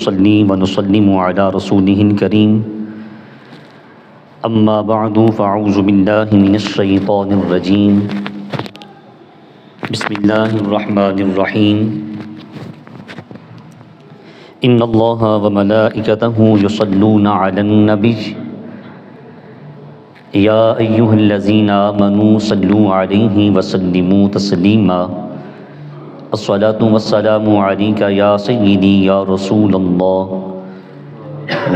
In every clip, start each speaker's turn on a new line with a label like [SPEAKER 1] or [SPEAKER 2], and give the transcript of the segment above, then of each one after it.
[SPEAKER 1] نصلي ونسلم على رسوله الكريم أما بعد فأعوذ بالله من الشيطان الرجيم بسم الله الرحمن الرحيم إن الله وملائكته يصلون على النبي يا أيها الذين آمنوا صلوا عليه وسلموا تسليما الصلاة والسلام عليك يا سيدي يا رسول الله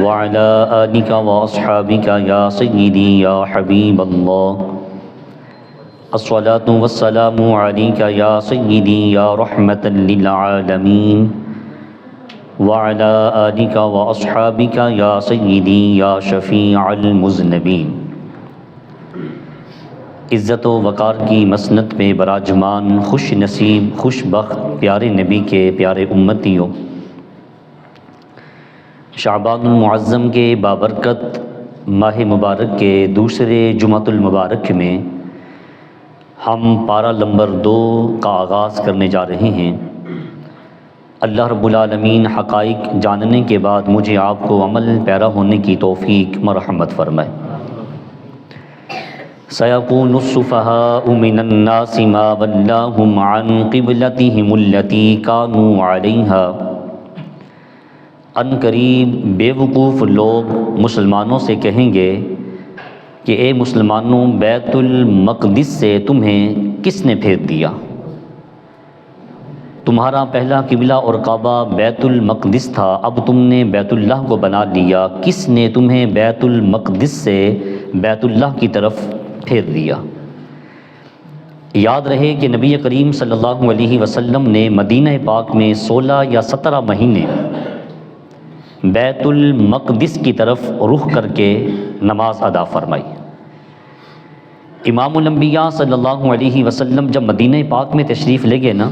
[SPEAKER 1] وعلى آلك وأصحابك يا سيدي يا حبيب الله الصلاة والسلام عليك يا سيدي يا رحمة للعالمين وعلى آلك وأصحابك يا سيدي يا شفيع المذنبين۔ عزت و وقار کی مسند پہ براجمان خوش نصیب خوش بخت پیارے نبی کے پیارے امتیوں، شعبان المعظم کے بابرکت ماہ مبارک کے دوسرے جمعۃ المبارک میں ہم پارہ نمبر 2 کا آغاز کرنے جا رہے ہیں۔ اللہ رب العالمین حقائق جاننے کے بعد مجھے آپ کو عمل پیرا ہونے کی توفیق مرحمت فرمائے۔ سيكون السفهاء من الناس ما ولاهم عن قبلتهم التي كانوا عليها۔ ان قریب بے وقوف لوگ مسلمانوں سے کہیں گے کہ اے مسلمانوں، بیت المقدس سے تمہیں کس نے پھیر دیا؟ تمہارا پہلا قبلہ اور کعبہ بیت المقدس تھا، اب تم نے بیت اللہ کو بنا لیا، کس نے تمہیں بیت المقدس سے بیت اللہ کی طرف پھیر دیا؟ یاد رہے کہ نبی کریم صلی اللہ علیہ وسلم نے مدینہ پاک میں 16 یا 17 مہینے بیت المقدس کی طرف رخ کر کے نماز ادا فرمائی۔ امام الانبیاء صلی اللہ علیہ وسلم جب مدینہ پاک میں تشریف لے گئے نا،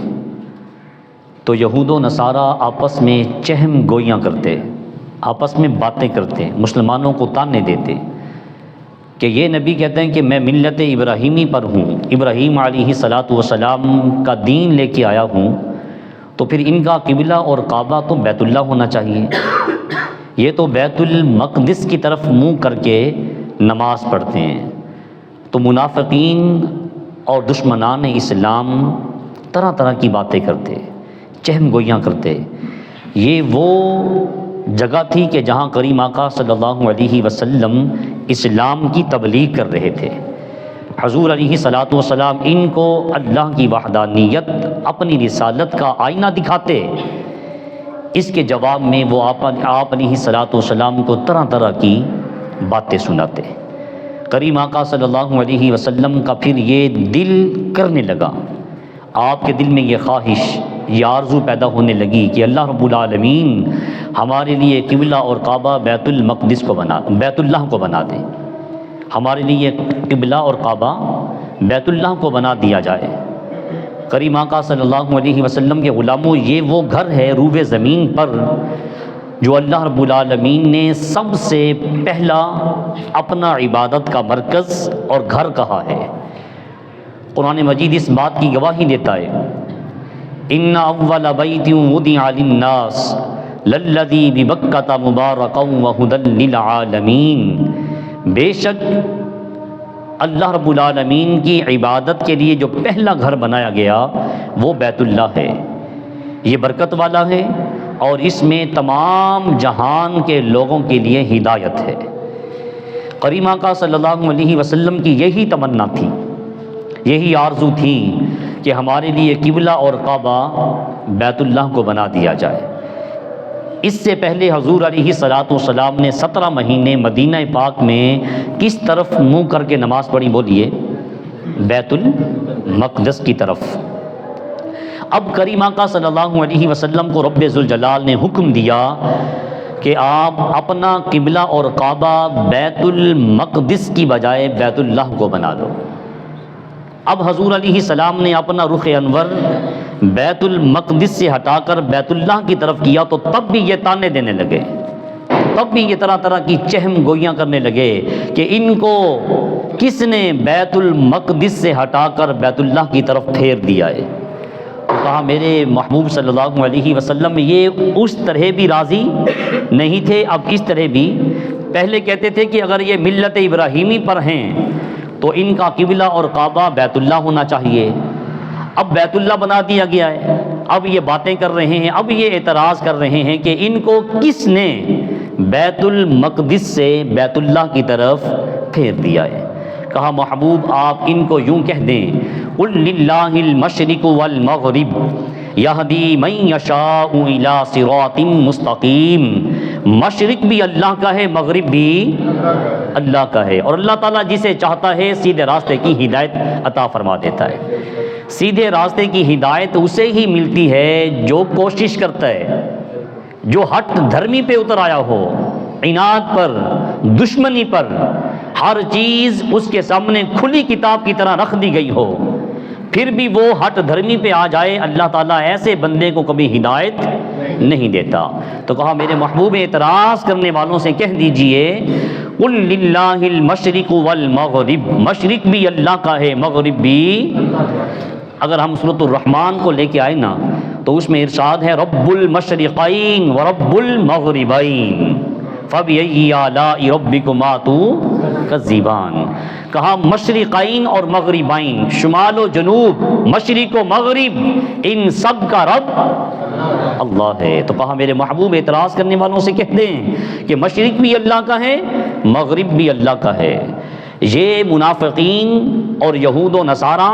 [SPEAKER 1] تو یہود و نصارہ آپس میں چہم گوئیاں کرتے، آپس میں باتیں کرتے، مسلمانوں کو تانے دیتے کہ یہ نبی کہتے ہیں کہ میں ملت ابراہیمی پر ہوں، ابراہیم علیہ السلام کا دین لے کے آیا ہوں، تو پھر ان کا قبلہ اور کعبہ تو بیت اللہ ہونا چاہیے، یہ تو بیت المقدس کی طرف منہ کر کے نماز پڑھتے ہیں۔ تو منافقین اور دشمنان اسلام طرح طرح کی باتیں کرتے، چہم گوئیاں کرتے۔ یہ وہ جگہ تھی کہ جہاں کریم آقا صلی اللہ علیہ وسلم اسلام کی تبلیغ کر رہے تھے۔ حضور علیہ السلام ان کو اللہ کی وحدانیت، اپنی رسالت کا آئینہ دکھاتے، اس کے جواب میں وہ آپ علیہ السلام کو طرح طرح کی باتیں سناتے۔ کریم آقا صلی اللہ علیہ وسلم کا پھر یہ دل کرنے لگا، آپ کے دل میں یہ خواہش، یہ آرزو پیدا ہونے لگی کہ اللہ رب العالمین ہمارے لیے قبلہ اور کعبہ بیت اللہ کو بنا دے، ہمارے لیے قبلہ اور کعبہ بیت اللہ کو بنا دیا جائے۔ کریم آقا صلی اللہ علیہ وسلم کے غلاموں، یہ وہ گھر ہے روئے زمین پر جو اللہ رب العالمین نے سب سے پہلا اپنا عبادت کا مرکز اور گھر کہا ہے۔ قرآن مجید اس بات کی گواہی دیتا ہے، ان اول بیت وضع للناس للذی ببکۃ مبارکا وہدی للعالمین۔ بے شک اللہ رب العالمین کی عبادت کے لیے جو پہلا گھر بنایا گیا وہ بیت اللہ ہے، یہ برکت والا ہے اور اس میں تمام جہان کے لوگوں کے لیے ہدایت ہے۔ کریم آقا صلی اللہ علیہ وسلم کی یہی تمنا تھی، یہی آرزو تھی کہ ہمارے لیے قبلہ اور کعبہ بیت اللہ کو بنا دیا جائے۔ اس سے پہلے حضور علیہ السلام نے 17 مہینے مدینہ پاک میں کس طرف منہ کر کے نماز پڑھی؟ بولیے، بیت المقدس کی طرف۔ اب کریم آقا صلی اللہ علیہ وسلم کو رب ذوالجلال نے حکم دیا کہ آپ اپنا قبلہ اور کعبہ بیت المقدس کی بجائے بیت اللہ کو بنا دو۔ اب حضور علیہ السلام نے اپنا رخ انور بیت المقدس سے ہٹا کر بیت اللہ کی طرف کیا، تو تب بھی یہ تانے دینے لگے، تب بھی یہ طرح طرح کی چہم گوئیاں کرنے لگے کہ ان کو کس نے بیت المقدس سے ہٹا کر بیت اللہ کی طرف پھیر دیا ہے۔ تو کہا میرے محبوب صلی اللہ علیہ وسلم یہ اس طرح بھی راضی نہیں تھے، اب اس طرح بھی، پہلے کہتے تھے کہ اگر یہ ملت ابراہیمی پر ہیں تو ان کا قبلہ اور کعبہ بیت اللہ ہونا چاہیے، اب بیت اللہ بنا دیا گیا ہے، اب یہ باتیں کر رہے ہیں، اب یہ اعتراض کر رہے ہیں کہ ان کو کس نے بیت المقدس سے بیت اللہ کی طرف پھیر دیا ہے۔ کہا محبوب آپ ان کو یوں کہہ دیں، قل للہ المشرق والمغرب یہدی من یشاء الی صراط مستقیم، مشرق بھی اللہ کا ہے، مغرب بھی اللہ کا ہے، اور اللہ تعالیٰ جسے چاہتا ہے سیدھے راستے کی ہدایت عطا فرما دیتا ہے۔ سیدھے راستے کی ہدایت اسے ہی ملتی ہے جو کوشش کرتا ہے، جو ہٹ دھرمی پہ اتر آیا ہو، عناد پر، دشمنی پر، ہر چیز اس کے سامنے کھلی کتاب کی طرح رکھ دی گئی ہو، پھر بھی وہ ہٹ دھرمی پہ آ جائے، اللہ تعالیٰ ایسے بندے کو کبھی ہدایت نہیں دیتا۔ تو کہا میرے محبوب اعتراض کرنے والوں سے کہہ دیجئے، قل للہ المشرق والمغرب، مشرق بھی اللہ کا ہے، مغرب بھی۔ اگر ہم سورۃ الرحمن کو لے کے آئے نا تو اس میں ارشاد ہے رب المشرقین ورب المغربین فبأی آلاء ربکما تکذبان۔ کہا مشرقین اور مغربین، شمال و جنوب، مشرق و مغرب، ان سب کا رب اللہ ہے۔ تو کہا میرے محبوب اعتراض کرنے والوں سے کہہ دیں کہ مشرق بھی اللہ کا ہے، مغرب بھی اللہ کا ہے۔ یہ منافقین اور یہود و نصارہ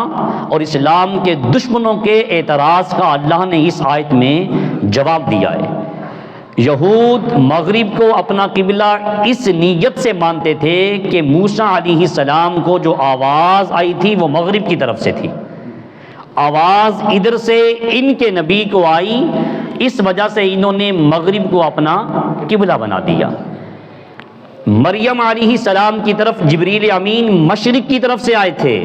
[SPEAKER 1] اور اسلام کے دشمنوں کے اعتراض کا اللہ نے اس آیت میں جواب دیا ہے۔ یہود مغرب کو اپنا قبلہ اس نیت سے مانتے تھے کہ موسیٰ علیہ السلام کو جو آواز آئی تھی وہ مغرب کی طرف سے تھی، آواز ادھر سے ان کے نبی کو آئی، اس وجہ سے انہوں نے مغرب کو اپنا قبلہ بنا دیا۔ مریم علیہ السلام کی طرف جبریل امین مشرق کی طرف سے آئے تھے،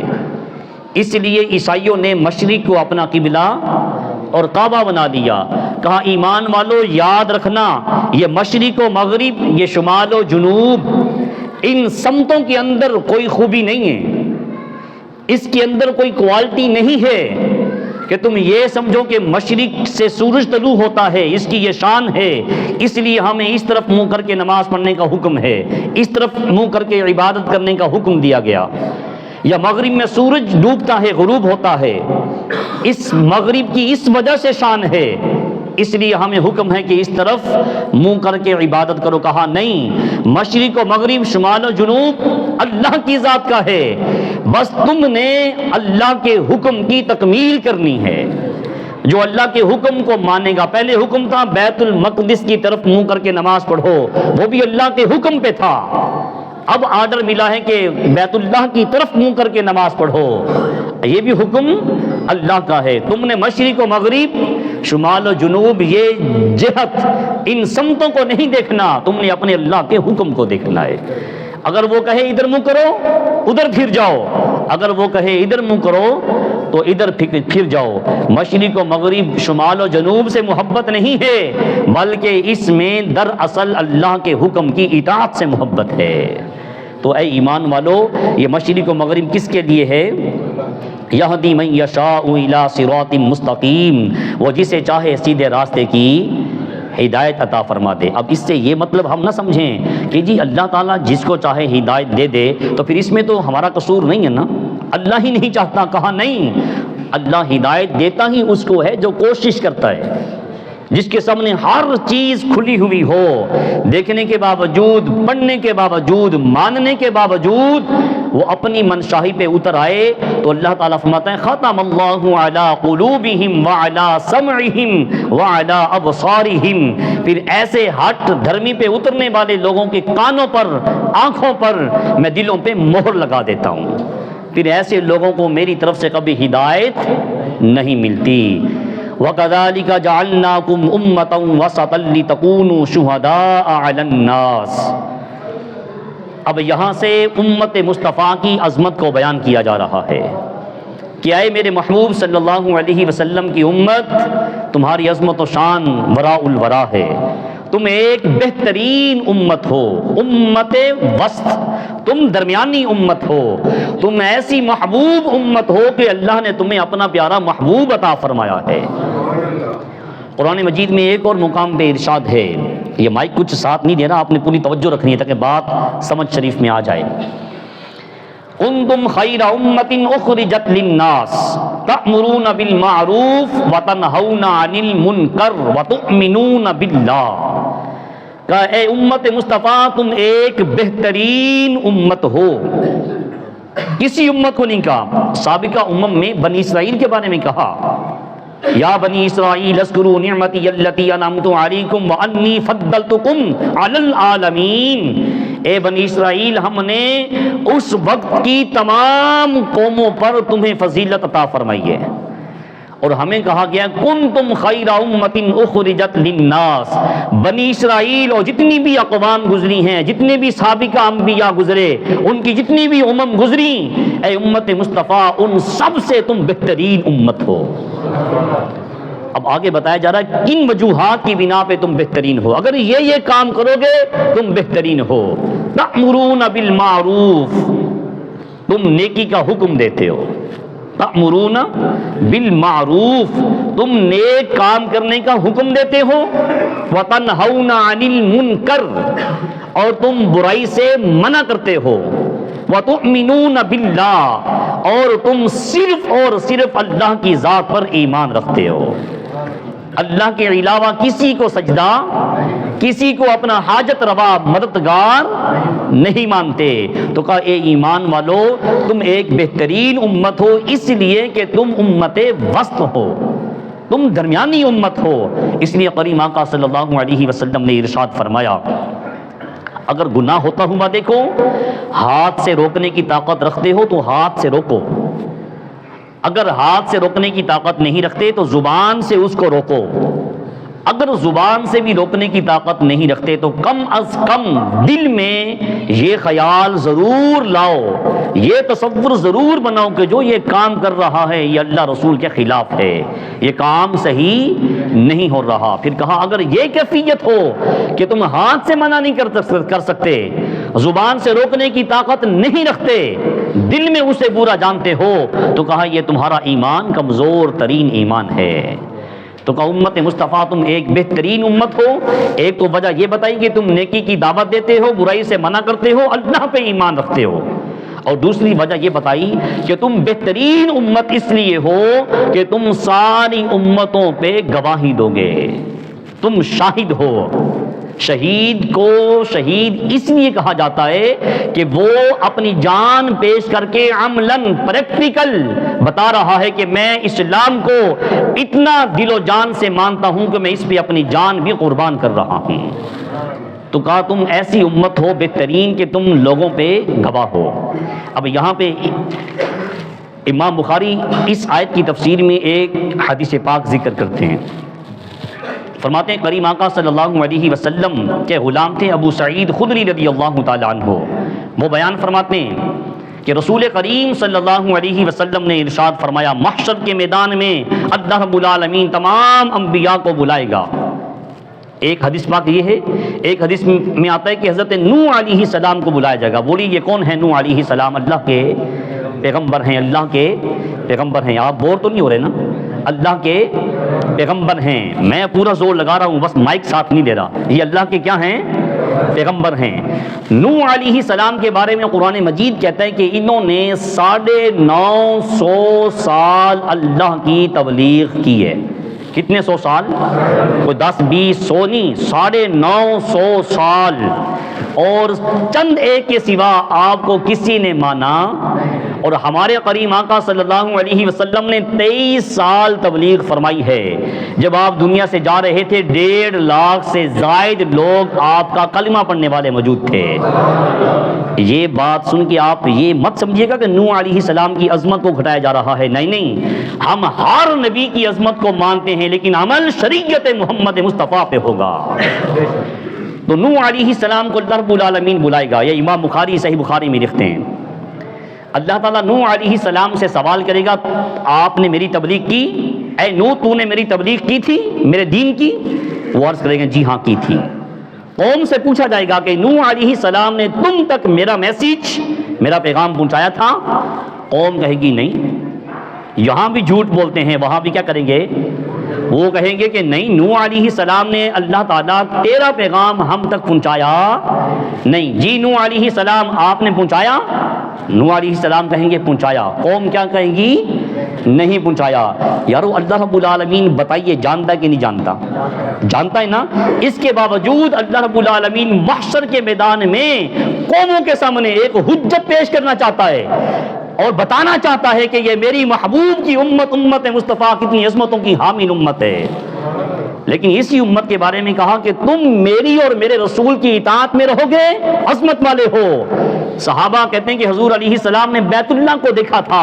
[SPEAKER 1] اس لیے عیسائیوں نے مشرق کو اپنا قبلہ اور کعبہ بنا دیا۔ کہا ایمان والو یاد رکھنا، یہ مشرق و مغرب، یہ شمال و جنوب، ان سمتوں کے اندر کوئی خوبی نہیں ہے، اس کے اندر کوئی کوالٹی نہیں ہے کہ تم یہ سمجھو کہ مشرق سے سورج طلوع ہوتا ہے، اس کی یہ شان ہے، اس لیے ہمیں اس طرف منہ کر کے نماز پڑھنے کا حکم ہے، اس طرف منہ کر کے عبادت کرنے کا حکم دیا گیا، یا مغرب میں سورج ڈوبتا ہے، غروب ہوتا ہے، اس مغرب کی اس وجہ سے شان ہے، اس لیے ہمیں حکم ہے کہ اس طرف منہ کر کے عبادت کرو۔ کہا نہیں، مشرق و مغرب، شمال و جنوب اللہ کی ذات کا ہے، بس تم نے اللہ کے حکم کی تکمیل کرنی ہے۔ جو اللہ کے حکم کو مانے گا، پہلے حکم تھا بیت المقدس کی طرف منہ کر کے نماز پڑھو، وہ بھی اللہ کے حکم پہ تھا، اب آرڈر ملا ہے کہ بیت اللہ کی طرف منہ کر کے نماز پڑھو، یہ بھی حکم اللہ کا ہے۔ تم نے مشرق و مغرب، شمال و جنوب، یہ جہت، ان سمتوں کو نہیں دیکھنا، تم نے اپنے اللہ کے حکم کو دیکھنا ہے۔ اگر وہ کہے ادھر منہ کرو، ادھر پھر جاؤ، اگر وہ کہے ادھر منہ کرو تو ادھر پھر جاؤ۔ مشرق و مغرب، شمال و جنوب سے محبت نہیں ہے، بلکہ اس میں دراصل اللہ کے حکم کی اطاعت سے محبت ہے۔ تو اے ایمان والو، یہ مشرق و مغرب کس کے لیے ہے؟ یہدی من یشاء الی صراط مستقیم، وہ جسے چاہے سیدھے راستے کی ہدایت عطا فرما دے۔ اب اس سے یہ مطلب ہم نہ سمجھیں کہ جی اللہ تعالیٰ جس کو چاہے ہدایت دے دے تو پھر اس میں تو ہمارا قصور نہیں ہے نا، اللہ ہی نہیں چاہتا۔ کہا نہیں، اللہ ہدایت دیتا ہی اس کو ہے جو کوشش کرتا ہے، جس کے سامنے ہر چیز کھلی ہوئی ہو، دیکھنے کے باوجود، پڑھنے کے باوجود، ماننے کے باوجود وہ اپنی منشاہی پہ اتر آئے تو اللہ تعالیٰ فرماتا ہے ختم اللہ علی قلوبہم وعلی سمعہم وعلی ابصارہم، پھر ایسے ہٹ دھرمی پہ اترنے والے لوگوں کے کانوں پر، آنکھوں پر میں دلوں پہ مہر لگا دیتا ہوں، پھر ایسے لوگوں کو میری طرف سے کبھی ہدایت نہیں ملتی۔ وَكَذَلِكَ جَعَلْنَاكُمْ أُمَّةً وَسَطًا لِتَكُونُوا شُهَدَاءَ عَلَى النَّاسِ۔ اب یہاں سے امت مصطفیٰ کی عظمت کو بیان کیا جا رہا ہے کہ اے میرے محبوب صلی اللہ علیہ وسلم کی امت، تمہاری عظمت و شان وراء الورا ہے، تم ایک بہترین امت ہو، امت وسط، تم درمیانی امت ہو، تم ایسی محبوب امت ہو کہ اللہ نے تمہیں اپنا پیارا محبوب عطا فرمایا ہے۔ قرآن مجید میں ایک اور مقام پہ ارشاد ہے، یہ مائک کچھ ساتھ نہیں دے رہا، آپ نے پوری توجہ رکھنی ہے تاکہ بات سمجھ شریف میں آ جائے۔ کنتم خیر امت اخرجت للناس تأمرون بالمعروف وتنہون عن المنکر وتؤمنون باللہ، کہ اے امت مصطفیٰ تم ایک بہترین امت ہو۔ کسی امت کو نہیں کہا، سابقہ امم میں بنی اسرائیل کے بارے میں کہا، یا بنی اسرائیل اذکروا نعمتی التی انعمت علیکم وانی فضلتکم علی العالمین، اے بنی اسرائیل ہم نے اس وقت کی تمام قوموں پر تمہیں فضیلت عطا فرمائی ہے، اور ہمیں کہا گیا کنتم خیر امت اخرجت للناس، بنی اسرائیل اور جتنی بھی اقوام گزری ہیں، جتنے بھی سابقہ انبیاء گزرے، ان کی جتنی بھی امم گزری، اے امت مصطفیٰ ان سب سے تم بہترین امت ہو۔ اب آگے بتایا جا رہا ہے کن وجوہات کی بنا پہ تم بہترین ہو، اگر یہ کام کرو گے تم بہترین ہو۔ تأمرون بالمعروف، تم نیکی کا حکم دیتے ہو، تأمرون بالمعروف تم نیک کام کرنے کا حکم دیتے ہو، وتنہون عن المنکر اور تم برائی سے منع کرتے ہو، وتؤمنون باللہ اور تم صرف اور صرف اللہ کی ذات پر ایمان رکھتے ہو، اللہ کے علاوہ کسی کو سجدہ، کسی کو اپنا حاجت روا مددگار نہیں مانتے۔ تو کہا اے ایمان والو تم ایک بہترین امت ہو، اس لیے کہ تم امت وسط ہو، تم درمیانی امت ہو۔ اس لیے کریم آقا صلی اللہ علیہ وسلم نے ارشاد فرمایا اگر گناہ ہوتا ہوا دیکھو، ہاتھ سے روکنے کی طاقت رکھتے ہو تو ہاتھ سے روکو، اگر ہاتھ سے روکنے کی طاقت نہیں رکھتے تو زبان سے اس کو روکو، اگر زبان سے بھی روکنے کی طاقت نہیں رکھتے تو کم از کم دل میں یہ خیال ضرور لاؤ، یہ تصور ضرور بناؤ کہ جو یہ کام کر رہا ہے یہ اللہ رسول کے خلاف ہے، یہ کام صحیح نہیں ہو رہا۔ پھر کہا اگر یہ کیفیت ہو کہ تم ہاتھ سے منع نہیں کر سکتے، زبان سے روکنے کی طاقت نہیں رکھتے، دل میں اسے برا جانتے ہو، تو کہا یہ تمہارا ایمان کمزور ترین ایمان ہے۔ تو کہا امت مصطفیٰ تم ایک بہترین امت ہو۔ ایک تو وجہ یہ بتائی کہ تم نیکی کی دعوت دیتے ہو، برائی سے منع کرتے ہو، اللہ پہ ایمان رکھتے ہو، اور دوسری وجہ یہ بتائی کہ تم بہترین امت اس لیے ہو کہ تم ساری امتوں پہ گواہی دو گے، تم شاہد ہو۔ شہید کو شہید اس لیے کہا جاتا ہے کہ وہ اپنی جان پیش کر کے عملاً پریکٹیکل بتا رہا ہے کہ میں اسلام کو اتنا دل و جان سے مانتا ہوں کہ میں اس پہ اپنی جان بھی قربان کر رہا ہوں۔ تو کہا تم ایسی امت ہو بہترین کہ تم لوگوں پہ گواہ ہو۔ اب یہاں پہ امام بخاری اس آیت کی تفسیر میں ایک حدیث پاک ذکر کرتے ہیں، فرماتے ہیں کریم آقا صلی اللہ علیہ وسلم کے غلام تھے ابو سعید خدری رضی اللہ تعالیٰ عنہ، وہ بیان فرماتے ہیں کہ رسول کریم صلی اللہ علیہ وسلم نے ارشاد فرمایا محشر کے میدان میں اللہ رب العالمین تمام انبیاء کو بلائے گا۔ ایک حدیث پاک یہ ہے، ایک حدیث میں آتا ہے کہ حضرت نوح علیہ السلام کو بلایا جائے گا۔ بولی یہ کون ہے نوح علیہ السلام؟ اللہ کے پیغمبر ہیں، اللہ کے پیغمبر ہیں۔ آپ بور تو نہیں ہو رہے نا؟ اللہ کے پیغمبر ہیں، میں پورا زور لگا رہا ہوں، بس مائک ساتھ نہیں دے رہا۔ یہ اللہ کے کیا ہیں؟ پیغمبر ہیں۔ نوح علیہ السلام کے بارے میں قرآن مجید کہتا ہے کہ انہوں نے 950 سال اللہ کی تبلیغ کی ہے۔ کتنے سو سال؟ کوئی 10 20 100 نہیں، 950 سال، اور چند ایک کے سوا آپ کو کسی نے مانا۔ اور ہمارے کریم آقا صلی اللہ علیہ وسلم نے 23 سال تبلیغ فرمائی ہے۔ جب آپ دنیا سے جا رہے تھے 1.5 لاکھ سے زائد لوگ آپ کا کلمہ پڑھنے والے موجود تھے۔ یہ بات سن کے آپ یہ مت سمجھیے گا کہ نوح علیہ السلام کی عظمت کو گھٹایا جا رہا ہے، نہیں نہیں، ہم ہر نبی کی عظمت کو مانتے ہیں لیکن عمل شریعت محمد مصطفیٰ پہ ہوگا۔ تو نوح علیہ السلام کو رب العالمین بلائے گا، یہ امام بخاری صحیح بخاری میں لکھتے ہیں۔ اللہ تعالیٰ نوح علیہ السلام سے سوال کرے گا آپ نے میری تبلیغ کی؟ اے نوح تو نے میری تبلیغ کی تھی، میرے دین کی؟ وہ عرض کرے گا جی ہاں کی تھی۔ قوم سے پوچھا جائے گا کہ نوح علیہ السلام نے تم تک میرا میسیج، میرا پیغام پہنچایا تھا؟ قوم کہے گی نہیں۔ یہاں بھی جھوٹ بولتے ہیں، وہاں بھی کیا کریں گے؟ وہ کہیں گے کہ نہیں، نوح علیہ السلام نے اللہ تعالیٰ تیرا پیغام ہم تک پہنچایا نہیں۔ جی نوح علیہ السلام آپ نے پہنچایا؟ نوح علیہ السلام کہیں گے پہنچایا۔ قوم کیا کہیں گی؟ نہیں پہنچایا۔ یارو اللہ رب العالمین بتائیے جانتا کہ نہیں جانتا؟ جانتا ہے نا۔ اس کے باوجود اللہ رب العالمین محشر کے میدان میں قوموں کے سامنے ایک حجت پیش کرنا چاہتا ہے اور بتانا چاہتا ہے کہ یہ میری محبوب کی امت، امت مصطفیٰ کتنی عظمتوں کی حامل امت ہے۔ لیکن اسی امت کے بارے میں کہا کہ تم میری اور میرے رسول کی اطاعت میں رہو گے، عظمت والے ہو۔ صحابہ کہتے ہیں کہ حضور علیہ السلام نے بیت اللہ کو دیکھا تھا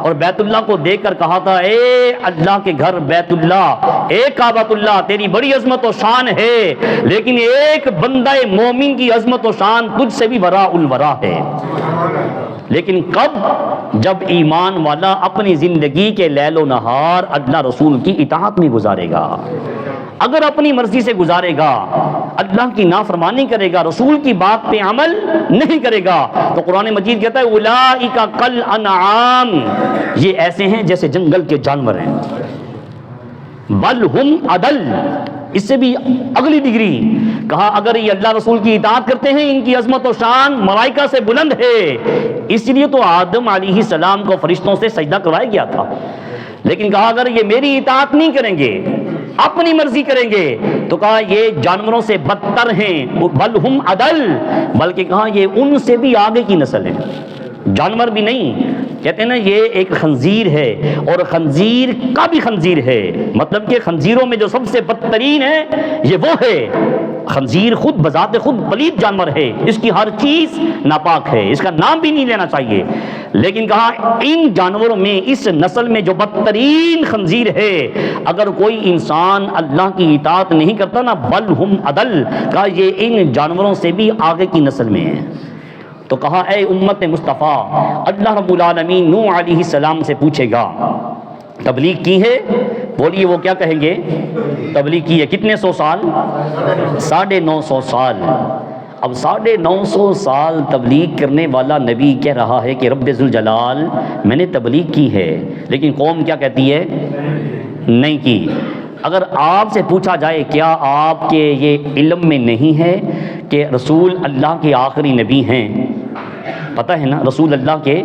[SPEAKER 1] اور بیت اللہ کو دیکھ کر کہا تھا اے اللہ کے گھر بیت اللہ، اے کعبۃ اللہ، تیری بڑی عظمت و شان ہے، لیکن ایک بندہ مومن کی عظمت و شان تجھ سے بھی وراء الورا ہے۔ لیکن کب؟ جب ایمان والا اپنی زندگی کے لیل و نہار اللہ رسول کی اطاعت میں گزارے گا۔ اگر اپنی مرضی سے گزارے گا، اللہ کی نافرمانی کرے گا، رسول کی بات پہ عمل نہیں کرے گا، تو قرآن مجید کہتا ہے اولئک کالانعام، یہ ایسے ہیں جیسے جنگل کے جانور ہیں، بل ہم اضل، اس سے بھی اگلی ڈگری کہا اگر یہ اللہ رسول کی اطاعت کرتے ہیں، ان کی عظمت و شان ملائکہ سے بلند ہے، اس لیے تو آدم علیہ السلام کو فرشتوں سے سجدہ کروایا گیا تھا۔ لیکن کہا اگر یہ میری اطاعت نہیں کریں گے، اپنی مرضی کریں گے، تو کہا یہ جانوروں سے بدتر ہیں، بل ہم اضل، بلکہ کہا یہ ان سے بھی آگے کی نسل ہے، جانور بھی نہیں۔ کہتے ہیں نا یہ ایک خنزیر ہے اور خنزیر کا بھی خنزیر ہے، مطلب کہ خنزیروں میں جو سب سے بدترین ہے یہ وہ ہے۔ خنزیر خود بذات خود پلید جانور ہے، اس کی ہر چیز ناپاک ہے، اس کا نام بھی نہیں لینا چاہیے۔ لیکن کہا ان جانوروں میں، اس نسل میں جو بدترین خنزیر ہے، اگر کوئی انسان اللہ کی اطاعت نہیں کرتا نا، بل ہم اضل، کہا یہ ان جانوروں سے بھی آگے کی نسل میں ہے۔ تو کہا اے امت مصطفیٰ، اللہ رب العالمین نوح علیہ السلام سے پوچھے گا تبلیغ کی ہے؟ بولیے وہ کیا کہیں گے؟ تبلیغ کی ہے۔ کتنے سو سال؟ 950 سال۔ اب 950 سال تبلیغ کرنے والا نبی کہہ رہا ہے کہ رب ذوالجلال میں نے تبلیغ کی ہے، لیکن قوم کیا کہتی ہے؟ نہیں کی۔ اگر آپ سے پوچھا جائے کیا آپ کے یہ علم میں نہیں ہے کہ رسول اللہ کے آخری نبی ہیں؟ پتہ ہے نا رسول اللہ کے،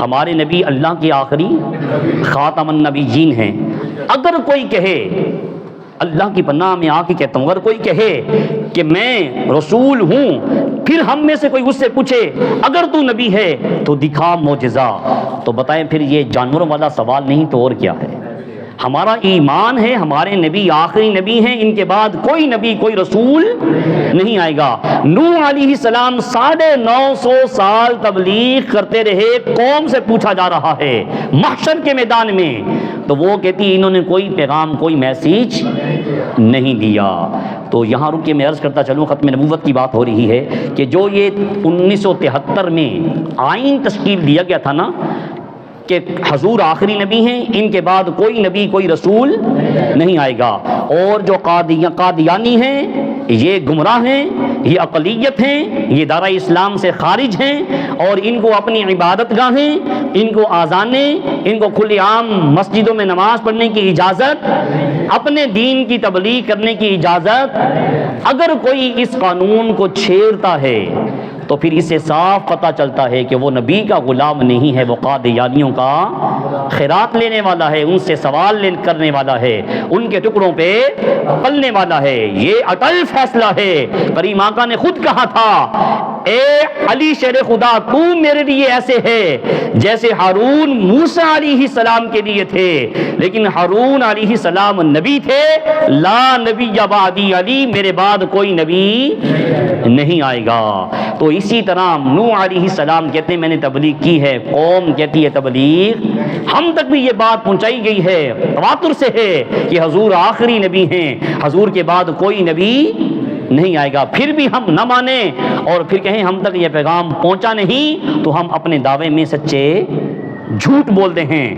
[SPEAKER 1] ہمارے نبی اللہ کے آخری خاتم النبیین ہیں۔ اگر کوئی کہے، اللہ کی پناہ میں آ کے کہتا ہوں، اگر کوئی کہے کہ میں رسول ہوں، پھر ہم میں سے کوئی اس سے پوچھے اگر تو نبی ہے تو دکھا معجزہ، تو بتائیں پھر یہ جانوروں والا سوال نہیں تو اور کیا ہے؟ ہمارا ایمان ہے ہمارے نبی آخری نبی ہیں، ان کے بعد کوئی نبی کوئی رسول نہیں آئے گا۔ نوح علیہ السلام 950 سال تبلیغ کرتے رہے، قوم سے پوچھا جا رہا ہے محشر کے میدان میں، تو وہ کہتی انہوں نے کوئی پیغام کوئی میسیج نہیں دیا۔ تو یہاں رک کے میں عرض کرتا چلوں، ختم نبوت کی بات ہو رہی ہے کہ جو یہ 1973 میں آئین تشکیل دیا گیا تھا نا کہ حضور آخری نبی ہیں، ان کے بعد کوئی نبی کوئی رسول نہیں آئے گا، اور جو قادیانی ہیں یہ گمراہ ہیں، یہ اقلیت ہیں، یہ دارہ اسلام سے خارج ہیں، اور ان کو اپنی عبادت گاہیں، ان کو آذانیں، ان کو کھلے عام مسجدوں میں نماز پڑھنے کی اجازت، اپنے دین کی تبلیغ کرنے کی اجازت۔ اگر کوئی اس قانون کو چھیڑتا ہے تو پھر اس سے صاف پتہ چلتا ہے کہ وہ نبی کا غلام نہیں ہے، وہ قادیانیوں کا خیرات لینے والا ہے، ان سے سوال کرنے والا ہے، ان کے ٹکڑوں پہ پلنے والا ہے۔ یہ اٹل فیصلہ ہے۔ کریم آقا نے خود کہا تھا اے علی شیر خدا تو میرے لیے ایسے ہے جیسے ہارون موسیٰ علیہ السلام کے لیے تھے، لیکن ہارون علیہ السلام نبی تھے، لا نبی بعدی علی، میرے بعد کوئی نبی نہیں آئے گا۔ تو اسی طرح نوح علیہ السلام کہتے ہیں میں نے تبلیغ کی ہے، قوم کہتی ہے تبلیغ ہم تک بھی یہ بات پہنچائی گئی ہے، تواتر سے ہے کہ حضور آخری نبی ہیں، حضور کے بعد کوئی نبی نہیں آئے گا۔ پھر بھی ہم نہ مانیں اور پھر کہیں ہم تک یہ پیغام پہنچا نہیں، تو ہم اپنے دعوے میں سچے جھوٹ بولتے ہیں.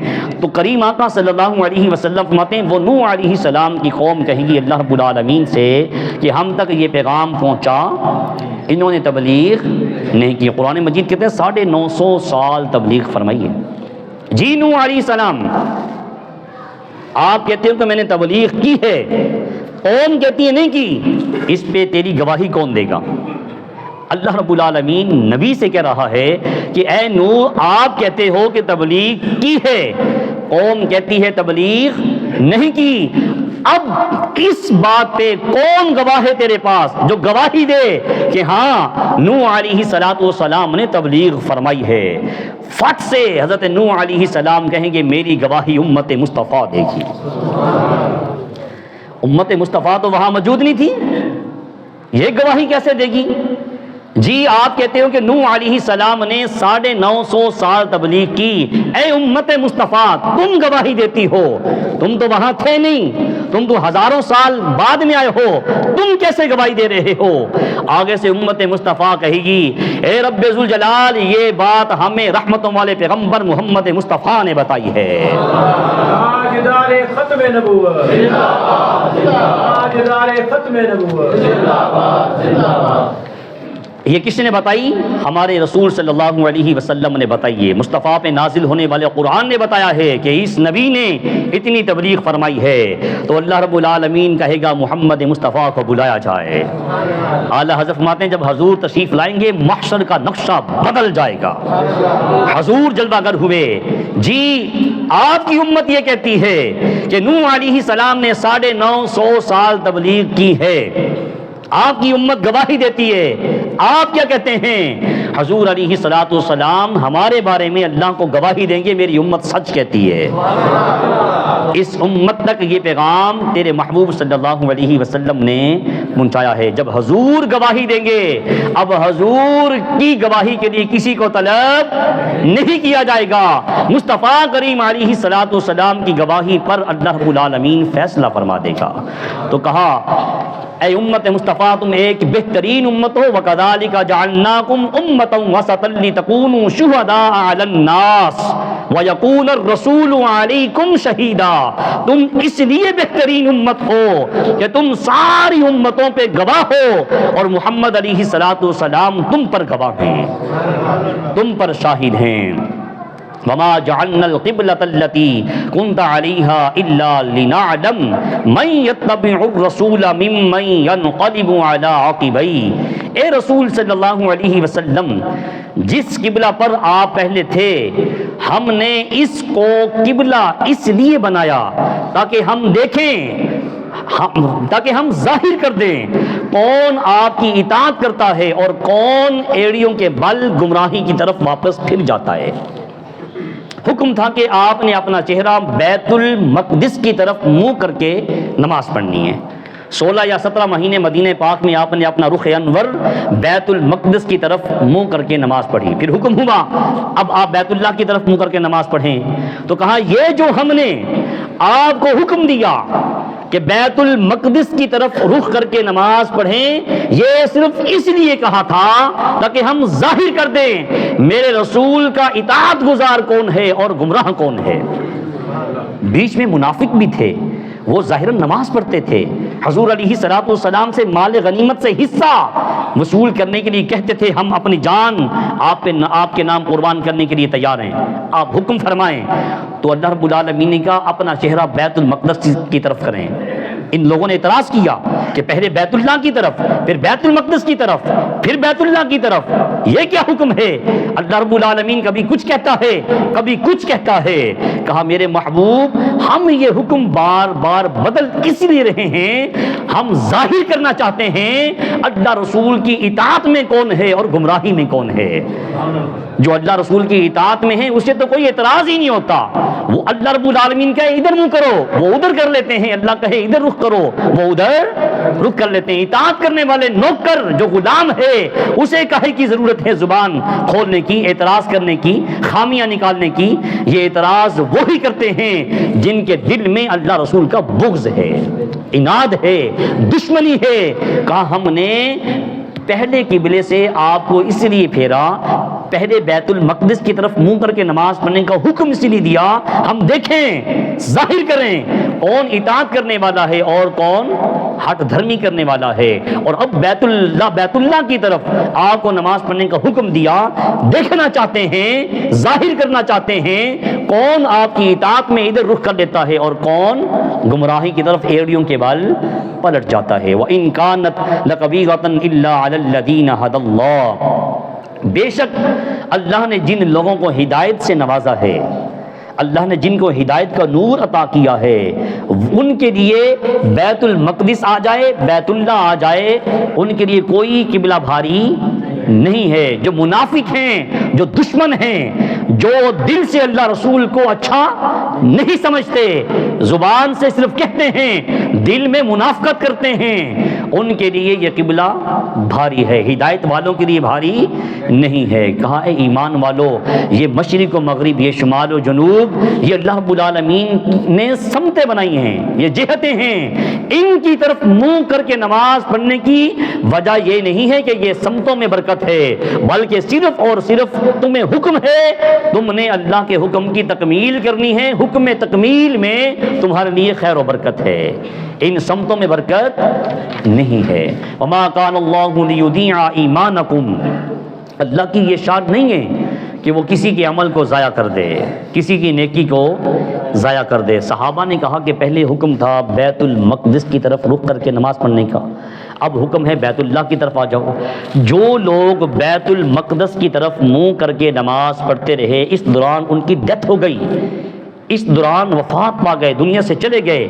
[SPEAKER 1] تو کریم آقا صلی اللہ علیہ وسلم فرماتے ہیں وہ نوح علیہ السلام کی قوم کہے گی اللہ رب العالمین سے کہ ہم تک یہ پیغام پہنچا، انہوں نے تبلیغ نہیں کی. قرآن مجید کہتے ہیں 950 سال تبلیغ فرمائی ہے. جی نوح علیہ السلام آپ کہتے ہو کہ میں نے تبلیغ کی ہے، قوم کہتی ہے نہیں کی، اس پہ تیری گواہی کون دے گا؟ اللہ رب العالمین نبی سے کہہ رہا ہے کہ اے نوح آپ کہتے ہو کہ تبلیغ کی ہے، قوم کہتی ہے تبلیغ نہیں کی. اب اس بات پہ کون گواہ ہے تیرے پاس جو گواہی دے کہ ہاں نوح علیہ السلام نے تبلیغ فرمائی ہے؟ فٹ سے حضرت نوح علیہ السلام کہیں گے میری گواہی امت مصطفیٰ دے گی. امت مصطفیٰ تو وہاں موجود نہیں تھی، یہ گواہی کیسے دے گی؟ جی آپ کہتے ہو کہ نوح علیہ السلام نے 950 سال تبلیغ کی، اے امت مصطفیٰ تم گواہی دیتی ہو، تم تو وہاں تھے نہیں، تم تو ہزاروں سال بعد میں آئے ہو، تم کیسے گواہی دے رہے ہو؟ آگے سے امت مصطفیٰ کہے گی اے رب ذوالجلال یہ بات ہمیں رحمتوں والے پیغمبر محمد مصطفیٰ نے بتائی ہے.
[SPEAKER 2] تاجدار ختم نبوت، تاجدار ختم نبوت.
[SPEAKER 1] یہ کس نے بتائی؟ ہمارے رسول صلی اللہ علیہ وسلم نے بتائی ہے. مصطفیٰ پہ نازل ہونے والے قرآن نے بتایا ہے کہ اس نبی نے اتنی تبلیغ فرمائی ہے. تو اللہ رب العالمین کہے گا محمد مصطفیٰ کو بلایا جائے. اعلیٰ حضرت فرماتے ہیں جب حضور تشریف لائیں گے محشر کا نقشہ بدل جائے گا. حضور جلوہ گر ہوئے. جی آپ کی امت یہ کہتی ہے کہ نوح علیہ السلام نے 950 سال تبلیغ کی ہے، آپ کی امت گواہی دیتی ہے. آپ کیا کہتے ہیں؟ حضور علیہ السلام ہمارے بارے میں اللہ کو گواہی دیں گے میری امت سچ کہتی ہے. اس امت تک یہ پیغام تیرے محبوب صلی اللہ علیہ وسلم نے پہنچایا ہے. جب حضور گواہی دیں گے اب حضور کی گواہی کے لیے کسی کو طلب نہیں کیا جائے گا. مصطفیٰ کریم علیہ السلام کی گواہی پر اللہ رب العالمین فیصلہ فرما دے گا. تو کہا اے امت مصطفیٰ تم ایک بہترین امت ہو. وَكَذَلِكَ جَعَلْنَاكُمْ أُمَّةً وَسَطًا لِتَكُونُوا شُهَدَاءَ عَلَى النَّاسِ وَيَكُونَ الرَّسُولُ عَلَيْكُمْ شَهِيدًا. تم اس لیے بہترین امت ہو کہ تم ساری امتوں پہ گواہ ہو اور محمد علیہ السلام تم پر گواہ ہیں، تم پر شاہد ہیں. وما جعلنا القبلة التي كنت عليها إلا لنعلم من يتبع الرسول ممن ينقلب على عقبيه. اے رسول صلی اللہ علیہ وسلم جس قبلہ پر آپ پہلے تھے ہم نے اس کو قبلہ اس لیے بنایا تاکہ ہم دیکھیں، تاکہ ہم ظاہر کر دیں کون آپ کی اطاعت کرتا ہے اور کون ایڑیوں کے بل گمراہی کی طرف واپس پھر جاتا ہے. حکم تھا کہ آپ نے اپنا چہرہ بیت المقدس کی طرف منہ کر کے نماز پڑھنی ہے. 16 یا 17 مہینے مدینہ پاک میں آپ نے اپنا رخ انور بیت المقدس کی طرف منہ کر کے نماز پڑھی. پھر حکم ہوا اب آپ بیت اللہ کی طرف منہ کر کے نماز پڑھیں. تو کہا یہ جو ہم نے آپ کو حکم دیا کہ بیت المقدس کی طرف رخ کر کے نماز پڑھیں یہ صرف اس لیے کہا تھا تاکہ ہم ظاہر کر دیں میرے رسول کا اطاعت گزار کون ہے اور گمراہ کون ہے. بیچ میں منافق بھی تھے، وہ ظاہراً نماز پڑھتے تھے، حضور علیہ السلام سے مال غنیمت سے حصہ وصول کرنے کے لیے کہتے تھے ہم اپنی جان آپ کے نام قربان کرنے کے لیے تیار ہیں، آپ حکم فرمائیں. تو اللہ رب العالمین نے کہا اپنا چہرہ بیت المقدس کی طرف کریں. ان لوگوں نے اعتراض کیا کہ پہلے بیت اللہ کی طرف، پھر بیت المقدس کی طرف، پھر بیت اللہ کی طرف، یہ کیا حکم ہے؟ اللہ رب العالمین کبھی کچھ کہتا ہے کبھی کچھ کہتا ہے. کہا میرے محبوب ہم یہ حکم بار بار بدل اس لیے رہے ہیں، ہم ظاہر کرنا چاہتے ہیں اللہ رسول کی اطاعت میں کون ہے اور گمراہی میں کون ہے. جو اللہ رسول کی اطاعت میں ہے اسے تو کوئی اعتراض ہی نہیں ہوتا، وہ اللہ رب العالمین کہے ادھر منہ کرو وہ ادھر کر لیتے ہیں، اللہ کہے ادھر رخ کرو وہ ادھر رخ کر لیتے ہیں. اطاعت کرنے والے نوکر جو غلام ہے اسے کہے کی ضرورت ہے زبان کھولنے کی، اعتراض کرنے کی، خامیاں نکالنے کی. یہ اعتراض وہی کرتے ہیں جن کے دل میں اللہ رسول کا بغض ہے، عناد ہے، دشمنی ہے. کہا ہم نے پہلے قبلے سے آپ کو اس لیے پھیرا پہلے بیت المقدس کی طرف منہ کر کے نماز پڑھنے کا حکم اسی لیے دیا ہم دیکھیں ظاہر کریں کون اطاعت کرنے والا ہے اور کون ہٹ دھرمی کرنے والا ہے. اور اب بیت اللہ کی طرف آپ کو نماز پڑھنے کا حکم دیا, دیکھنا چاہتے ہیں ظاہر کرنا چاہتے ہیں کون آپ کی اطاعت میں ادھر رخ کر دیتا ہے اور کون گمراہی کی طرف ایڑیوں کے بل پلٹ جاتا ہے. وَإِن كَانَتْ لَكَبِيرَةً إِلَّا عَلَى الَّذِينَ هَدَى اللَّهُ, بے شک اللہ نے جن لوگوں کو ہدایت سے نوازا ہے, اللہ نے جن کو ہدایت کا نور عطا کیا ہے, ان کے لیے بیت المقدس آ جائے, بیت اللہ آ جائے, ان کے لیے کوئی قبلہ بھاری نہیں ہے. جو منافق ہیں, جو دشمن ہیں, جو دل سے اللہ رسول کو اچھا نہیں سمجھتے, زبان سے صرف کہتے ہیں, دل میں منافقت کرتے ہیں, ان کے لیے یہ قبلہ بھاری ہے, ہدایت والوں کے لیے بھاری نہیں ہے. کہا اے ایمان والو, یہ مشرق و مغرب, یہ شمال و جنوب, یہ اللہ رب العالمین نے سمتیں بنائی ہیں, یہ جہتیں ہیں, ان کی طرف منہ کر کے نماز پڑھنے کی وجہ یہ نہیں ہے کہ یہ سمتوں میں برکت ہے, بلکہ صرف اور صرف تمہیں حکم ہے, تم نے اللہ کے حکم کی تکمیل کرنی ہے, حکم تکمیل میں تمہارے لیے خیر و برکت ہے, ان سمتوں میں برکت نہیں ہے. وما کان اللہ لیضیع ایمانکم, اللہ کی یہ شان نہیں ہے کہ وہ کسی کے عمل کو ضائع کر دے, کسی کی نیکی کو ضائع کر دے. صحابہ نے کہا کہ پہلے حکم تھا بیت المقدس کی طرف رخ کر کے نماز پڑھنے کا, اب حکم ہے بیت اللہ کی طرف آ جاؤ. جو لوگ بیت المقدس کی طرف منہ کر کے نماز پڑھتے رہے, اس دوران ان کی ڈیتھ ہو گئی, اس دوران وفات پا گئے, دنیا سے چلے گئے,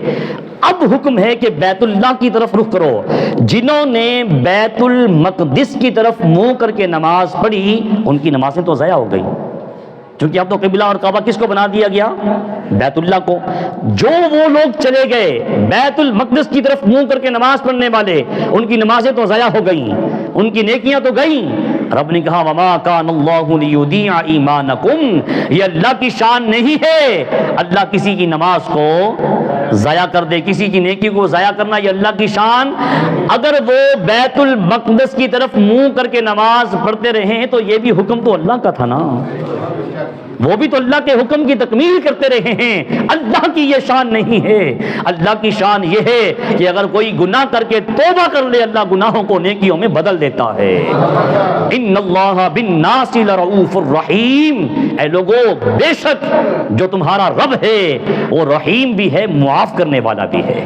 [SPEAKER 1] اب حکم ہے کہ بیت اللہ کی طرف رخ کرو. جنہوں نے بیت المقدس کی طرف منہ کر کے نماز پڑھی ان کی نمازیں تو ضائع ہو گئی, چونکہ اب تو قبلہ اور کعبہ کس کو بنا دیا گیا؟ بیت اللہ کو. جو وہ لوگ چلے گئے بیت المقدس کی طرف منہ کر کے نماز پڑھنے والے, ان کی نمازیں تو ضائع ہو گئیں, ان کی نیکیاں تو گئیں. رب نے کہا وما کان اللہ لیضیع ایمانکم, یہ اللہ کی شان نہیں ہے اللہ کسی کی نماز کو ضائع کر دے, کسی کی نیکی کو ضائع کرنا یہ اللہ کی شان. اگر وہ بیت المقدس کی طرف منہ کر کے نماز پڑھتے رہے تو یہ بھی حکم تو اللہ کا تھا نا, وہ بھی تو اللہ کے حکم کی تکمیل کرتے رہے ہیں. اللہ کی یہ شان نہیں ہے. اللہ کی شان یہ ہے کہ اگر کوئی گناہ کر کے توبہ کر لے, اللہ گناہوں کو نیکیوں میں بدل دیتا ہے. ان اللہ بالناس لرؤوف الرحیم, اے لوگو بے شک جو تمہارا رب ہے وہ رحیم بھی ہے, معاف کرنے والا بھی ہے,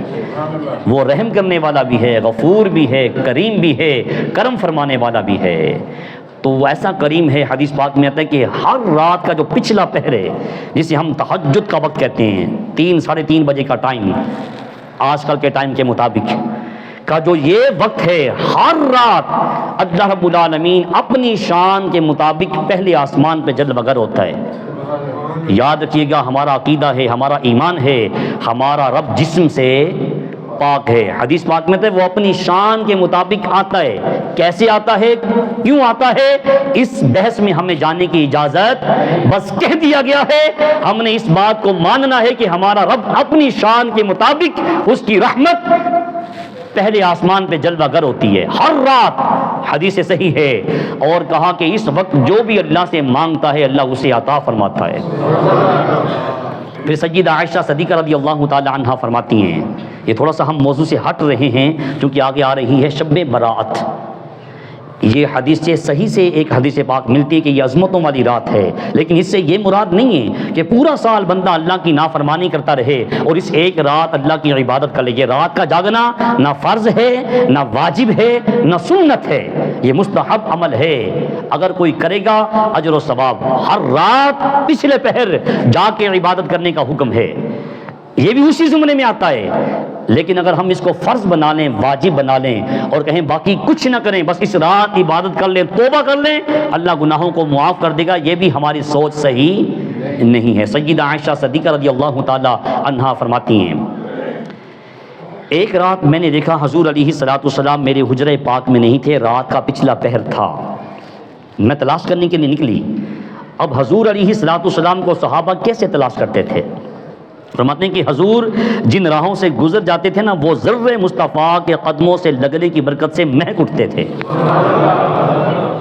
[SPEAKER 1] وہ رحم کرنے والا بھی ہے, غفور بھی ہے, کریم بھی ہے, کرم فرمانے والا بھی ہے. تو وہ ایسا کریم ہے, حدیث پاک میں آتا ہے کہ ہر رات کا جو پچھلا پہر ہے, جسے ہم تہجد کا وقت کہتے ہیں, 3-3:30 بجے کا ٹائم, آج کل کے ٹائم کے مطابق کا جو یہ وقت ہے, ہر رات اللہ رب العالمین اپنی شان کے مطابق پہلے آسمان پہ جلوہ گر ہوتا ہے. یاد رکھیے گا, ہمارا عقیدہ ہے, ہمارا ایمان ہے, ہمارا رب جسم سے پاک ہے. حدیث پاک میں وہ اپنی شان کے مطابق آتا ہے. کیسے آتا ہے, کیوں آتا ہے, اس بحث میں ہمیں جانے کی اجازت بس کہہ دیا گیا ہے. ہم نے اس بات کو ماننا ہے کہ ہمارا رب اپنی شان کے مطابق, اس کی رحمت پہلے آسمان پہ جلوہ گر ہوتی ہے ہر رات. حدیث صحیح ہے. اور کہا کہ اس وقت جو بھی اللہ سے مانگتا ہے اللہ اسے عطا فرماتا ہے. پھر سیدہ عائشہ صدیقہ رضی اللہ تعالی عنہا فرماتی ہیں, یہ تھوڑا سا ہم موضوع سے ہٹ رہے ہیں کیونکہ آگے آ رہی ہے شب براءت. یہ حدیث سے صحیح سے ایک حدیث پاک ملتی ہے کہ یہ عظمتوں والی رات ہے, لیکن اس سے یہ مراد نہیں ہے کہ پورا سال بندہ اللہ کی نافرمانی کرتا رہے اور اس ایک رات اللہ کی عبادت کر لے. یہ رات کا جاگنا نہ فرض ہے, نہ واجب ہے, نہ سنت ہے, یہ مستحب عمل ہے. اگر کوئی کرے گا اجر و ثواب. ہر رات پچھلے پہر جا کے عبادت کرنے کا حکم ہے, یہ بھی اسی زمرے میں آتا ہے. لیکن اگر ہم اس کو فرض بنا لیں, واجب بنا لیں اور کہیں باقی کچھ نہ کریں, بس اس رات عبادت کر لیں, توبہ کر لیں, اللہ گناہوں کو معاف کر دے گا, یہ بھی ہماری سوچ صحیح نہیں ہے. سیدہ عائشہ صدیقہ رضی اللہ تعالی عنہا فرماتی ہیں, ایک رات میں نے دیکھا حضور علیہ الصلوۃ والسلام میرے حجرے پاک میں نہیں تھے, رات کا پچھلا پہر تھا. میں تلاش کرنے کے لیے نکلی. اب حضور علیہ الصلوۃ والسلام کو صحابہ کیسے تلاش کرتے تھے؟ فرماتے ہیں کہ حضور جن راہوں سے گزر جاتے تھے نا, وہ ذرے مصطفیٰ کے قدموں سے لگنے کی برکت سے مہک اٹھتے تھے.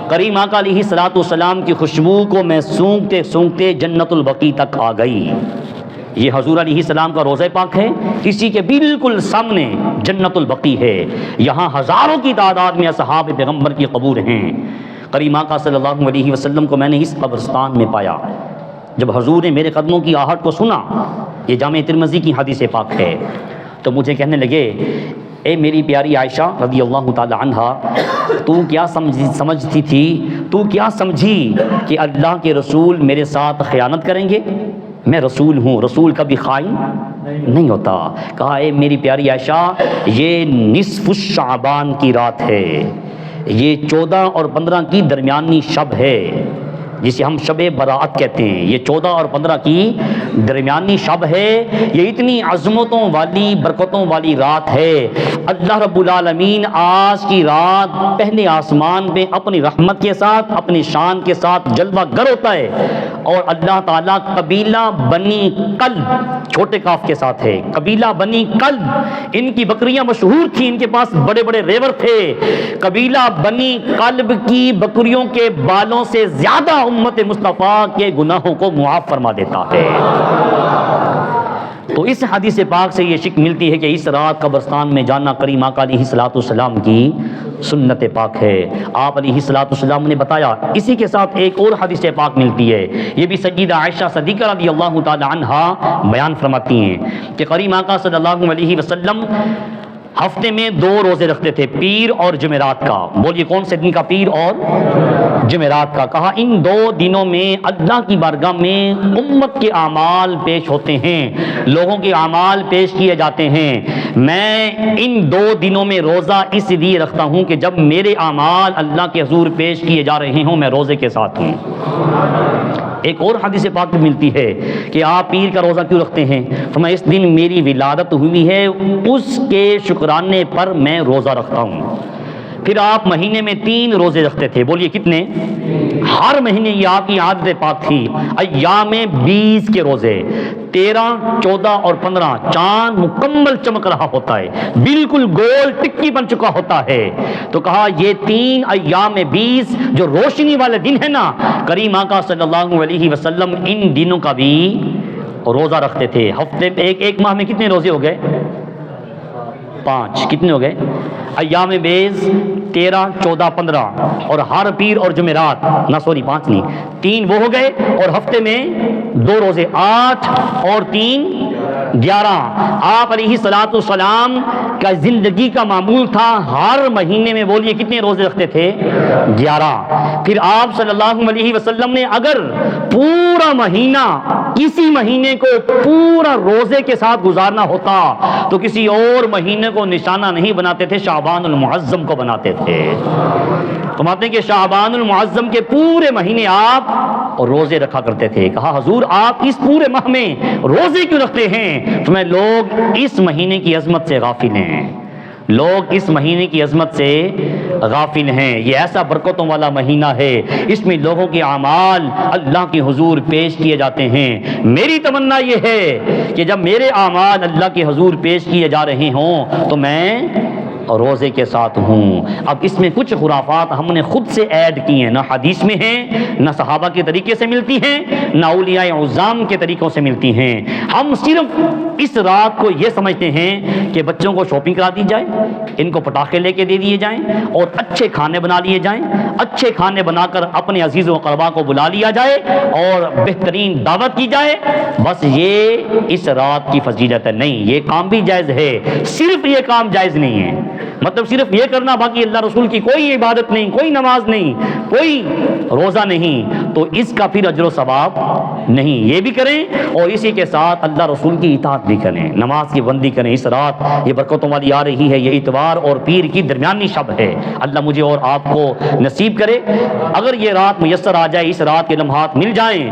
[SPEAKER 1] کریم آقا علیہ الصلوۃ والسلام کی خوشبو کو میں سونگتے سونگتے جنت البقیع تک آ گئی۔ یہ حضور علیہ السلام کا روضہ پاک ہے، اسی کے بالکل سامنے جنت البقیع ہے، یہاں ہزاروں کی تعداد میں اصحاب پیغمبر کی قبور ہیں۔ کریم آقا صلی اللہ علیہ وسلم کو میں نے اس قبرستان میں پایا۔ جب حضور نے میرے قدموں کی آہٹ کو سنا، یہ جامع ترمذی کی حدیث پاک ہے، تو مجھے کہنے لگے، اے میری پیاری عائشہ رضی اللہ تعالی عنہا، تو کیا سمجھتی تھی، تو کیا سمجھی کہ اللہ کے رسول میرے ساتھ خیانت کریں گے؟ میں رسول ہوں، رسول کبھی خائن نہیں ہوتا۔ کہا، اے میری پیاری عائشہ، یہ نصف شعبان کی رات ہے، یہ 14 اور 15 کی درمیانی شب ہے، جسے ہم شب برات کہتے ہیں۔ یہ 14 اور 15 کی درمیانی شب ہے، یہ اتنی عظمتوں والی برکتوں والی رات ہے۔ اللہ رب العالمین آج کی رات پہلے آسمان پہ اپنی رحمت کے ساتھ، اپنی شان کے ساتھ جلوہ گر ہوتا ہے، اور اللہ تعالیٰ قبیلہ بنی قلب، چھوٹے کاف کے ساتھ ہے، قبیلہ بنی قلب، ان کی بکریاں مشہور تھیں، ان کے پاس بڑے بڑے ریور تھے۔ قبیلہ بنی قلب کی بکریوں کے بالوں سے زیادہ امت مصطفیٰ کے گناہوں کو معاف فرما دیتا ہے۔ تو اس حدیث پاک سے یہ شک ملتی ہے کہ اس رات قبرستان میں جانا کریم آقا علیہ الصلوۃ والسلام کی سنت پاک ہے۔ آپ علیہ الصلوۃ والسلام نے بتایا۔ اسی کے ساتھ ایک اور حدیث پاک ملتی ہے، یہ بھی سیدہ عائشہ صدیقہ رضی اللہ تعالی عنہا بیان فرماتی ہیں کہ کریم آقا صلی اللہ علیہ وسلم ہفتے میں 2 روزے رکھتے تھے، پیر اور جمعرات کا۔ بولیے کون سے دن کا؟ پیر اور جمعرات کا۔ کہا، ان 2 دنوں میں اللہ کی بارگاہ میں امت کے اعمال پیش ہوتے ہیں، لوگوں کے اعمال پیش کیے جاتے ہیں۔ میں ان 2 دنوں میں روزہ اس لیے رکھتا ہوں کہ جب میرے اعمال اللہ کے حضور پیش کیے جا رہے ہوں، میں روزے کے ساتھ ہوں۔ ایک اور حدیث پاک میں ملتی ہے کہ آپ پیر کا روزہ کیوں رکھتے ہیں؟ تو میں اس دن میری ولادت ہوئی ہے، اس کے شکرانے پر میں روزہ رکھتا ہوں۔ پھر آپ مہینے میں 3 روزے رکھتے تھے۔ بولیے کتنے؟ ہر مہینے یہ آپ کی عادت پاک تھی۔ ایام 20 کے روزے، 13، 14 اور 15 چاند مکمل چمک رہا ہوتا ہے، بالکل گول ٹکی بن چکا ہوتا ہے۔ تو کہا، یہ 3 ایام 20 جو روشنی والے دن ہے نا، کریم آقا صلی اللہ علیہ وسلم ان دنوں کا بھی روزہ رکھتے تھے۔ ہفتے میں ایک ماہ میں کتنے روزے ہو گئے؟ 5۔ کتنے ہو گئے؟ ایام 20، 13، 14، 15 اور ہر پیر اور جمعرات، 5 نہیں، 3 وہ ہو گئے، اور ہفتے میں 2 روزے، 8 اور 3 11۔ آپ علیہ الصلوۃ والسلام کا زندگی کا معمول تھا ہر مہینے میں، بولیے کتنے روزے رکھتے تھے؟ 11۔ پھر آپ صلی اللہ علیہ وسلم نے اگر پورا مہینہ، کسی مہینے کو پورا روزے کے ساتھ گزارنا ہوتا تو کسی اور مہینے کو نشانہ نہیں بناتے تھے، شعبان المعظم کو بناتے تھے۔ فرماتے ہیں کہ شعبان المعظم کے پورے مہینے آپ روزے رکھا کرتے تھے۔ کہا، حضور آپ اس پورے ماہ میں روزے کیوں رکھتے ہیں؟ تو میں لوگ اس مہینے کی عظمت سے غافل ہیں، لوگ اس مہینے کی عظمت سے غافل ہیں۔ یہ ایسا برکتوں والا مہینہ ہے، اس میں لوگوں کے اعمال اللہ کے حضور پیش کیے جاتے ہیں۔ میری تمنا یہ ہے کہ جب میرے اعمال اللہ کے حضور پیش کیے جا رہے ہوں تو میں روزے کے ساتھ ہوں۔ اب اس میں کچھ خرافات ہم نے خود سے ایڈ کی ہیں، نہ حدیث میں ہیں، نہ صحابہ کے طریقے سے ملتی ہیں، نہ اولیاء عظام کے طریقوں سے ملتی ہیں۔ ہم صرف اس رات کو یہ سمجھتے ہیں کہ بچوں کو شاپنگ کرا دی جائے، ان کو پٹاخے لے کے دے دیے جائیں، اور اچھے کھانے بنا لیے جائیں، اچھے کھانے بنا کر اپنے عزیز و اقربا کو بلا لیا جائے اور بہترین دعوت کی جائے، بس یہ اس رات کی فضیلت ہے۔ نہیں، یہ کام بھی جائز ہے، صرف یہ کام جائز نہیں ہے، مطلب صرف یہ کرنا، باقی اللہ رسول کی کوئی عبادت نہیں، کوئی نماز نہیں، کوئی روزہ نہیں، تو اس کا پھر اجر و ثواب نہیں۔ یہ بھی کریں اور اسی کے ساتھ اللہ رسول کی اطاعت بھی کریں، نماز کی بندی کریں۔ اس رات یہ برکتوں والی آ رہی ہے، یہ اتوار اور پیر کی درمیانی شب ہے، اللہ مجھے اور آپ کو نصیب کرے۔ اگر یہ رات میسر آ جائے، اس رات کے لمحات مل جائیں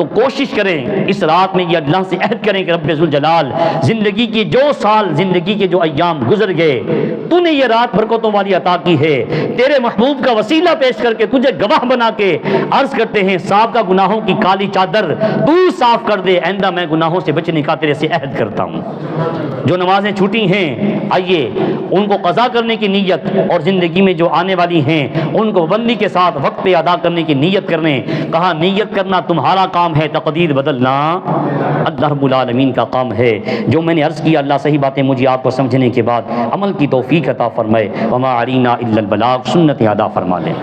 [SPEAKER 1] تو کوشش کریں اس رات میں یہ اللہ سے عہد کریں کہ رب ذوالجلال زندگی کی جو سال، زندگی کے جو ایام گزر گئے، تو نے یہ رات برکتوں والی عطا کی ہے، تیرے محبوب کا وسیلہ پیش کر کے تجھے گواہ بنا کے عرض کرتے ہیں سابقہ گناہوں کی کالی چادر تو صاف کر دے، آئندہ میں گناہوں سے بچنے کا تیرے سے عہد کرتا ہوں۔ جو نمازیں چھوٹی ہیں آئیے ان کو قضا کرنے کی نیت، اور زندگی میں جو آنے والی ہیں ان کو پابندی کے ساتھ وقت پہ ادا کرنے کی نیت کرنے۔ کہا نیت کرنا تمہارا کام ہے، تقدیر بدلنا اللہ رب العالمین کا کام ہے۔ جو میں نے عرض کیا اللہ صحیح باتیں مجھے آپ کو سمجھنے کے بعد عمل کی توفیق عطا فرمائے۔ وما علینا الا البلاغ، سنت ادا فرما لیں۔